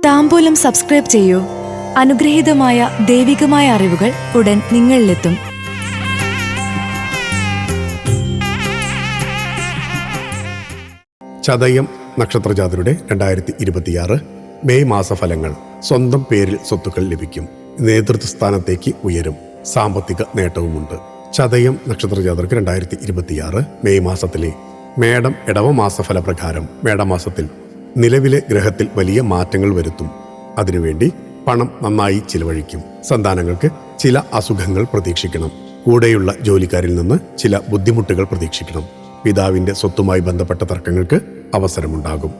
താംബൂലം subscribe ചെയ്യൂ. അനുഗ്രഹീതമായ ദൈവികമായ അറിവുകൾ ഉടൻ നിങ്ങളിലെത്തും. ചതയം നക്ഷത്രജാതരുടെ 2026 മെയ് മാസഫലങ്ങൾ. സ്വന്തം പേരിൽ സ്വത്തുക്കൾ ലഭിക്കും. നേതൃത്വസ്ഥാനത്തേക്ക് ഉയരും. സാമ്പത്തിക നേട്ടവുമുണ്ട്. ചതയം നക്ഷത്രജാതർക്ക് 2026 മെയ് മാസത്തിലെ മേടം ഇടവ മാസഫലപ്രകാരം മേടമാസത്തിൽ നിലവിലെ ഗ്രഹത്തിൽ വലിയ മാറ്റങ്ങൾ വരുത്തും. അതിനുവേണ്ടി പണം നന്നായി ചിലവഴിക്കും. സന്താനങ്ങൾക്ക് ചില അസുഖങ്ങൾ പ്രതീക്ഷിക്കണം. കൂടെയുള്ള ജോലിക്കാരിൽ നിന്ന് ചില ബുദ്ധിമുട്ടുകൾ പ്രതീക്ഷിക്കണം. പിതാവിന്റെ സ്വത്തുമായി ബന്ധപ്പെട്ട തർക്കങ്ങൾക്ക് അവസരമുണ്ടാകും.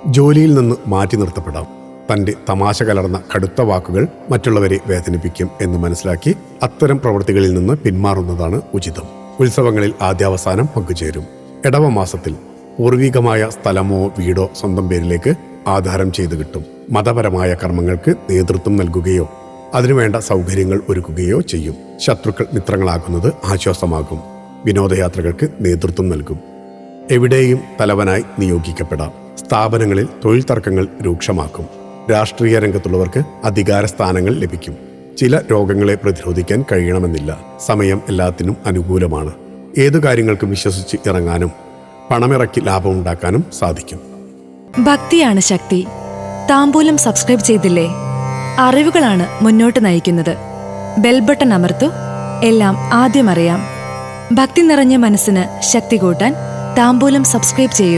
ജോലിയിൽ നിന്ന് മാറ്റി നിർത്തപ്പെടാം. തന്റെ തമാശ കലർന്ന കടുത്ത വാക്കുകൾ മറ്റുള്ളവരെ വേദനിപ്പിക്കും എന്ന് മനസ്സിലാക്കി അത്തരം പ്രവൃത്തികളിൽ നിന്ന് പിന്മാറുന്നതാണ് ഉചിതം. ഉത്സവങ്ങളിൽ ആദ്യാവസാനം പങ്കുചേരും. ഇടവ മാസത്തിൽ പൂർവികമായ സ്ഥലമോ വീടോ സ്വന്തം പേരിലേക്ക് ആധാരം ചെയ്തു കിട്ടും. മതപരമായ കർമ്മങ്ങൾക്ക് നേതൃത്വം നൽകുകയോ അതിനുവേണ്ട സൗകര്യങ്ങൾ ഒരുക്കുകയോ ചെയ്യും. ശത്രുക്കൾ മിത്രങ്ങളാകുന്നത് ആശ്വാസമാകും. വിനോദയാത്രകൾക്ക് നേതൃത്വം നൽകും. എവിടെയും തലവനായി നിയോഗിക്കപ്പെടാം. സ്ഥാപനങ്ങളിൽ തൊഴിൽ തർക്കങ്ങൾ രൂക്ഷമാക്കും. രാഷ്ട്രീയ രംഗത്തുള്ളവർക്ക് അധികാര സ്ഥാനങ്ങൾ ലഭിക്കും. ചില രോഗങ്ങളെ പ്രതിരോധിക്കാൻ കഴിയണമെന്നില്ല. സമയം എല്ലാത്തിനും അനുകൂലമാണ്. ഏതു കാര്യങ്ങൾക്കും വിശ്വസിച്ച് ഇറങ്ങാനും പണമിറക്കി ലാഭമുണ്ടാക്കാനും സാധിക്കും. ഭക്തിയാണ് ശക്തി. താംബൂലം സബ്സ്ക്രൈബ് ചെയ്തില്ലേ? അറിവുകളാണ് മുന്നോട്ട് നയിക്കുന്നത്. ബെൽ ബട്ടൺ അമർത്തു. എല്ലാം ആദ്യം അറിയാം. ഭക്തി നിറഞ്ഞ മനസ്സിന് ശക്തി കൂട്ടാൻ താംബൂലം സബ്സ്ക്രൈബ് ചെയ്യൂ.